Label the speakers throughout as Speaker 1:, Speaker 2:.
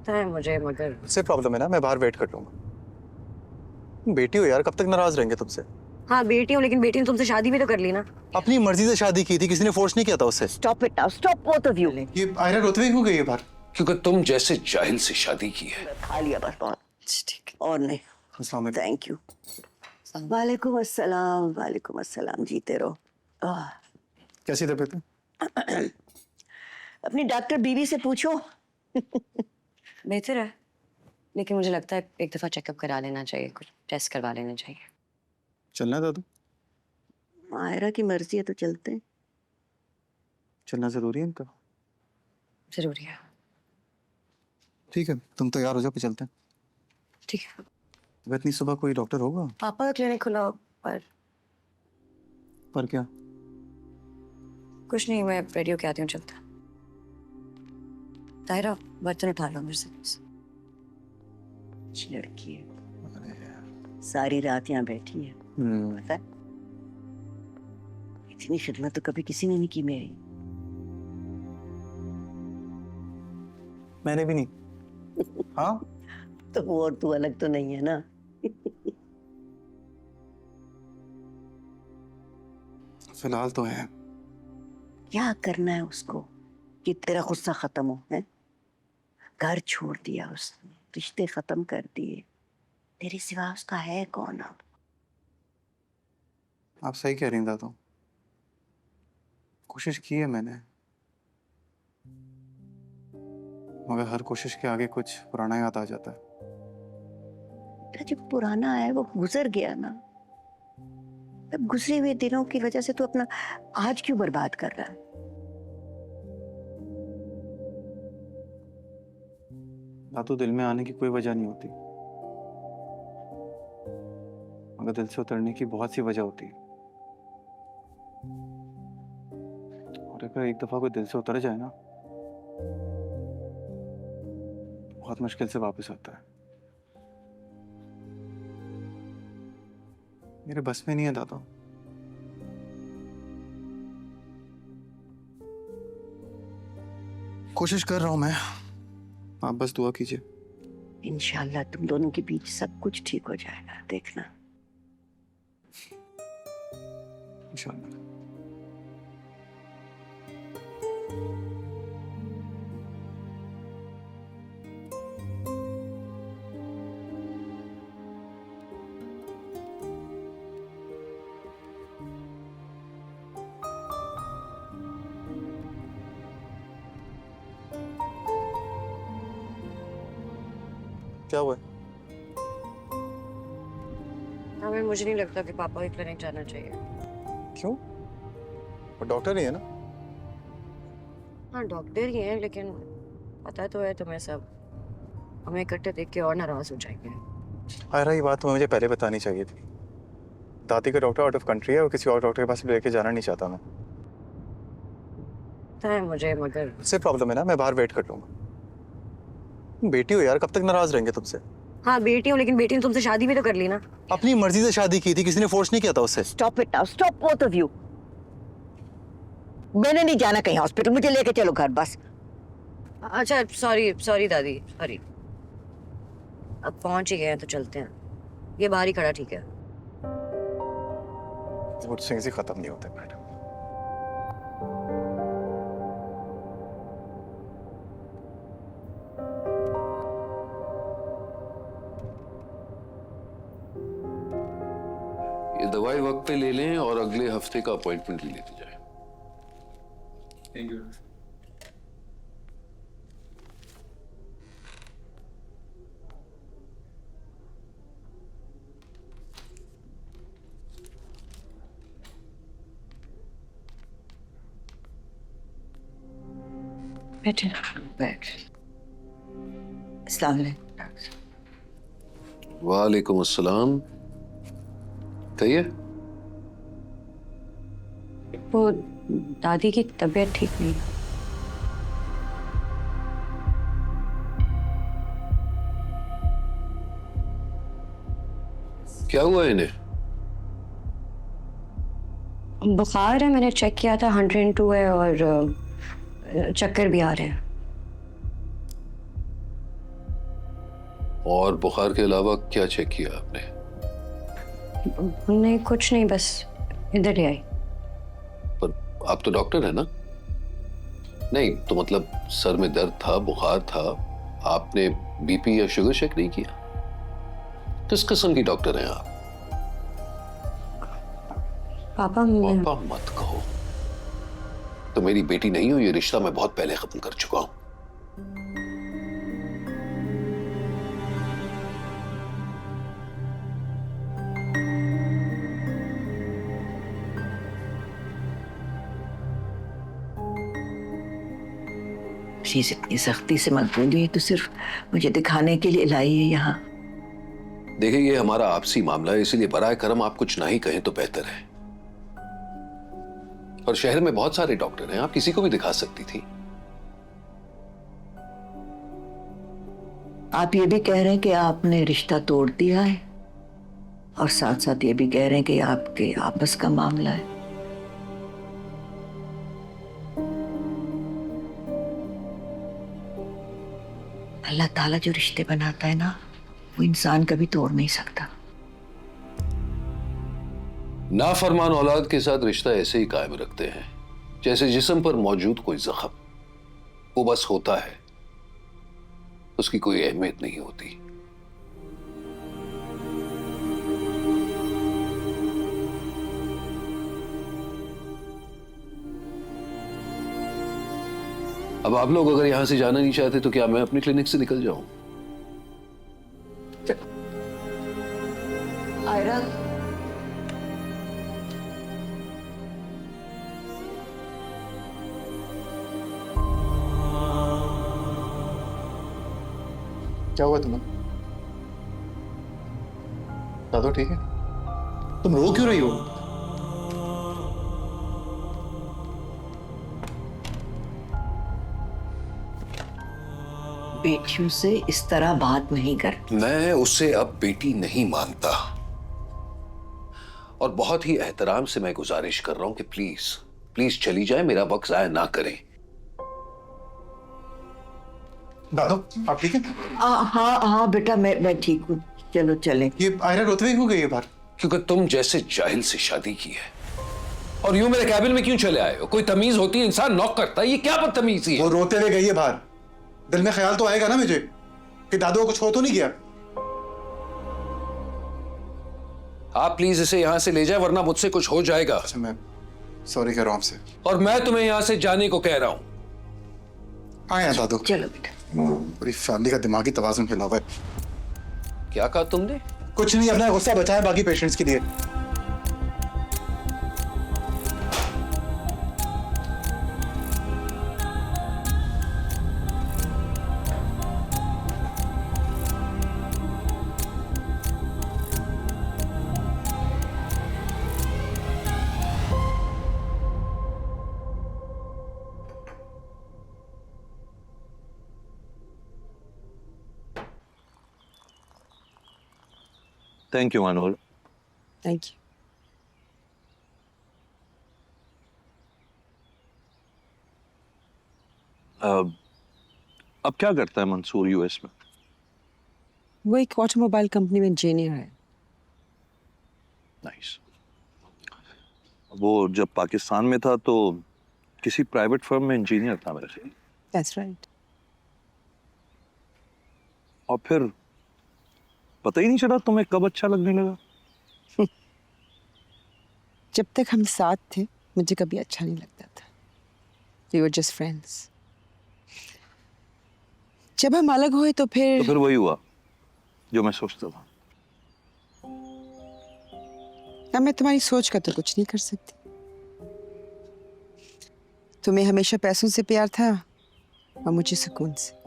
Speaker 1: पता है मुझे, मगर
Speaker 2: उससे प्रॉब्लम है ना, मैं बाहर वेट कर लूंगा। बेटी हो यार, कब तक नाराज रहेंगे तुमसे?
Speaker 1: हाँ बेटी हूँ, लेकिन बेटी ने तुमसे शादी भी तो कर ली ना।
Speaker 2: अपनी मर्जी से शादी की थी, किसी ने फोर्स नहीं किया था उससे।
Speaker 3: Stop it now, stop both of you.
Speaker 2: ये आयरा रोते हुए क्यों गई है बाहर?
Speaker 4: क्योंकि तुम जैसे जाहिल से शादी की है।
Speaker 3: खा लिया बस, बहुत
Speaker 1: ठीक है।
Speaker 3: और नहीं।
Speaker 2: अस्सलाम वालेकुम।
Speaker 3: Thank you. वालेकुम अस्सलाम, वालेकुम अस्सलाम। जीते रहो। आह,
Speaker 2: कैसी तबीयत है?
Speaker 3: अपनी डॉक्टर बीवी से पूछो।
Speaker 1: बेहतर है, लेकिन मुझे लगता है एक दफा चेकअप करा लेना चाहिए, कुछ टेस्ट करवा लेना चाहिए।
Speaker 2: चलना है दादू?
Speaker 3: मायरा की मर्जी है तो चलते हैं।
Speaker 2: चलना जरूरी है इनका?
Speaker 1: जरूरी है।
Speaker 2: ठीक है, तुम तैयार हो जाओ, पे चलते हैं।
Speaker 1: ठीक है।
Speaker 2: अब इतनी सुबह कोई डॉक्टर होगा?
Speaker 1: पापा का क्लिनिक खुला हो,
Speaker 2: पर क्या?
Speaker 1: कुछ नहीं, मैं रेडी होके आती हूँ, चलता। ताहिरा, बर्तन उठा लो मेरे से।
Speaker 3: अच्छी लड़की है, सारी रात यहाँ बैठी है। पता है, इतनी खिदमत तो कभी किसी ने नहीं की मेरी।
Speaker 2: मैंने भी नहीं। हाँ,
Speaker 3: तो वो और तू अलग तो नहीं है ना।
Speaker 2: फिलहाल तो है।
Speaker 3: क्या करना है उसको कि तेरा गुस्सा खत्म हो? है, घर छोड़ दिया उसने, रिश्ते खत्म कर दिए, तेरे सिवा उसका है कौन अब?
Speaker 2: आप सही कह रही हैं दादू, कोशिश की है मैंने, मगर हर कोशिश के आगे कुछ पुराना याद आ जाता है।
Speaker 3: बेटा, जो पुराना है वो गुजर गया ना। अब गुजरे हुए दिनों की वजह से तू अपना आज क्यों बर्बाद कर रहा है?
Speaker 2: दादू, दिल में आने की कोई वजह नहीं होती, मगर दिल से उतरने की बहुत सी वजह होती है। और अगर एक दफा कोई दिल से उतर जाए ना, तो बहुत मुश्किल से वापस आता है। मेरे बस में नहीं है दादू। कोशिश कर रहा हूं मैं, आप बस दुआ कीजिए।
Speaker 3: इंशाल्लाह तुम दोनों के बीच सब कुछ ठीक हो जाएगा, देखना।
Speaker 2: इंशाल्लाह। क्या हुआ है?
Speaker 1: हमें मुझे नहीं लगता कि पापा को क्लिनिक जाना चाहिए।
Speaker 2: क्यों? वो डॉक्टर ही है ना।
Speaker 1: हाँ डॉक्टर ही है, लेकिन पता तो है तुम्हें सब, हमें इकट्ठे देख के और नाराज हो जाएंगे।
Speaker 2: आयरा, ये बात तुम्हें मुझे पहले बतानी चाहिए थी। दादी का डॉक्टर आउट ऑफ कंट्री है और किसी और डॉक्टर के पास लेके जाना नहीं चाहता मैं।
Speaker 1: पता है मुझे, मगर
Speaker 2: उससे प्रॉब्लम है ना, मैं बाहर वेट कर लूंगा। बेटी हो यार, कब तक नाराज रहेंगे तुमसे?
Speaker 1: हाँ बेटी हूँ, लेकिन बेटी ने तुमसे शादी भी तो कर ली ना।
Speaker 2: अपनी मर्जी से शादी की थी, किसी ने फोर्स नहीं किया था उससे।
Speaker 3: Stop it now, stop both of you. मैंने नहीं जाना कहीं हॉस्पिटल, मुझे लेके चलो घर बस।
Speaker 1: अच्छा सॉरी सॉरी दादी, सॉरी। अब पहुंच ही गए हैं तो चलते हैं। ये बाहर ही खड़ा, ठीक है।
Speaker 2: मूड स्विंग्स ही खत्म नहीं होते मैडम।
Speaker 4: ये दवाई वक्त पे ले लें और अगले हफ्ते का अपॉइंटमेंट लेते जाएं।
Speaker 2: Thank you.
Speaker 1: बैठे
Speaker 3: बैठ। अस्सलाम वालेकुम।
Speaker 4: वालेकुम अस्सलाम। कहिए।
Speaker 1: वो दादी की तबीयत ठीक नहीं है।
Speaker 4: क्या हुआ इन्हें?
Speaker 1: बुखार है, मैंने चेक किया था 102 है, और चक्कर भी आ रहे हैं।
Speaker 4: और बुखार के अलावा क्या चेक किया आपने?
Speaker 1: नहीं कुछ नहीं, बस इधर ही आई।
Speaker 4: पर आप तो डॉक्टर है ना? नहीं तो मतलब सर में दर्द था, बुखार था, आपने बीपी या शुगर चेक नहीं किया? किस किस्म की डॉक्टर हैं आप?
Speaker 1: पापा
Speaker 4: पापा मत कहो। तो मेरी बेटी नहीं हो, ये रिश्ता मैं बहुत पहले खत्म कर चुका हूं।
Speaker 3: प्लीज इतनी सख्ती से मत बोलिए, तो सिर्फ मुझे दिखाने के लिए लाई है यहाँ।
Speaker 4: देखिए ये हमारा आपसी मामला है, इसीलिए बराए करम आप कुछ नहीं कहें तो बेहतर है। और शहर में बहुत सारे डॉक्टर हैं, आप किसी को भी दिखा सकती थी।
Speaker 3: आप ये भी कह रहे हैं कि आपने रिश्ता तोड़ दिया है, और साथ साथ ये भी कह रहे हैं कि आपके आपस का मामला है। अल्लाह ताला जो रिश्ते बनाता है ना, वो इंसान कभी तोड़ नहीं सकता।
Speaker 4: नाफरमान औलाद के साथ रिश्ता ऐसे ही कायम रखते हैं जैसे जिस्म पर मौजूद कोई जख्म, वो बस होता है, उसकी कोई अहमियत नहीं होती। अब आप लोग अगर यहां से जाना नहीं चाहते तो क्या मैं अपनी क्लिनिक से निकल जाऊं?
Speaker 3: आयरा,
Speaker 2: क्या हुआ तुम्हें? दादू ठीक है? तुम रो क्यों रही हो?
Speaker 3: बेटियों से इस तरह बात नहीं कर।
Speaker 4: मैं उसे अब बेटी नहीं मानता, और बहुत ही एहतराम से मैं गुजारिश कर रहा हूं कि प्लीज प्लीज चली जाए, मेरा वक्त जाया ना करें।
Speaker 2: दादू आप ठीक है?
Speaker 3: हाँ हाँ बेटा, मैं ठीक हूँ, चलो चलें।
Speaker 2: ये आयरा रोते हुए क्यों गई है बाहर?
Speaker 4: क्योंकि तुम जैसे जाहिल से शादी की है, और यूं मेरे कैबिन में क्यों चले आए हो? कोई तमीज होती है, इंसान नॉक करता है, ये क्या बदतमीजी है?
Speaker 2: वो रोते हुए गई है बाहर। दिल में ख्याल तो आएगा ना मुझे कि दादू को कुछ हो तो नहीं गया।
Speaker 4: आप प्लीज इसे यहां से ले जाए, वरना मुझसे कुछ हो जाएगा।
Speaker 2: अच्छा मैं सॉरी कह रहा हूं आपसे।
Speaker 4: और मैं तुम्हें यहां से जाने को कह रहा हूं।
Speaker 2: आए हैं दादू।
Speaker 3: चलो बेटा।
Speaker 2: पूरी फैमिली का दिमागी तवाज़ुन हिला हुआ है।
Speaker 4: क्या कहा तुमने?
Speaker 2: कुछ नहीं, अपना गुस्सा बचाए बाकी पेशेंट्स के लिए।
Speaker 5: Thank you Anol.
Speaker 1: Thank you.
Speaker 5: अब क्या करता है मंसूर यूएस में?
Speaker 6: वो एक ऑटोमोबाइल कंपनी में इंजीनियर है।
Speaker 5: नाइस। वो जब पाकिस्तान में था तो किसी प्राइवेट फर्म में इंजीनियर था मेरे से।
Speaker 6: That's right.
Speaker 5: और फिर पता ही नहीं चला तुम्हें कब अच्छा लगने लगा।
Speaker 6: जब तक हम साथ थे मुझे कभी अच्छा नहीं लगता था। We were just friends. जब हम अलग हुए तो फिर
Speaker 5: वही हुआ जो मैं सोचता था।
Speaker 6: अब मैं तुम्हारी सोच का तो कुछ नहीं कर सकती। तुम्हें हमेशा पैसों से प्यार था और मुझे सुकून से।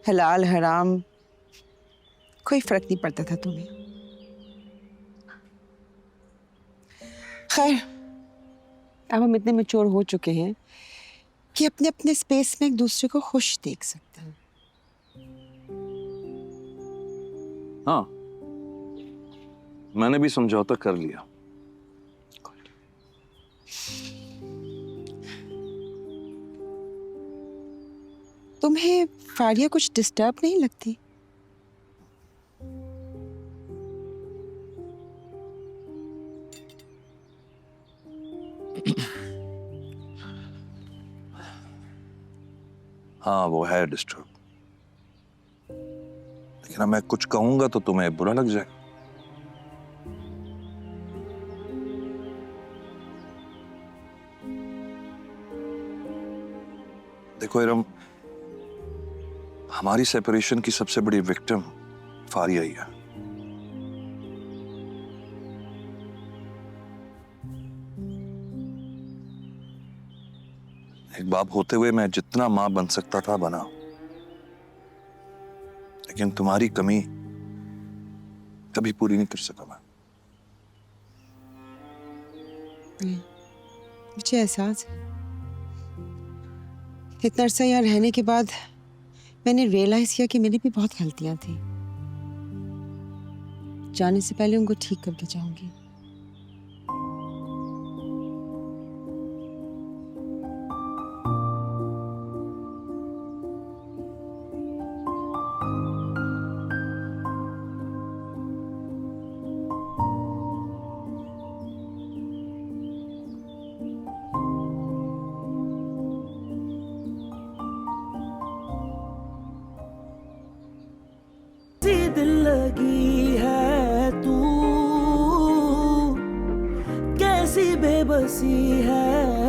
Speaker 6: हलाल हराम कोई फर्क नहीं पड़ता था तुम्हें। खैर, अब हम इतने मैच्योर हो चुके हैं कि अपने अपने स्पेस में एक दूसरे को खुश देख सकते हैं।
Speaker 5: हाँ, मैंने भी समझौता कर लिया।
Speaker 6: तुम्हें फारिया कुछ डिस्टर्ब नहीं लगती?
Speaker 5: हाँ वो है डिस्टर्ब, लेकिन अब मैं कुछ कहूंगा तो तुम्हें बुरा लग जाएगा। देखो इरम, हमारी सेपरेशन की सबसे बड़ी विक्टिम फारिया ही है। एक बाप होते हुए मैं जितना मां बन सकता था बना, लेकिन तुम्हारी कमी कभी पूरी नहीं कर सका मैं।
Speaker 6: मुझे एहसास है। इतना अरसा यहाँ रहने के बाद मैंने रियलाइज किया कि मेरी भी बहुत गलतियां थी। जाने से पहले उनको ठीक करके जाऊंगी।
Speaker 7: सी दिल लगी है तू, कैसी बेबसी है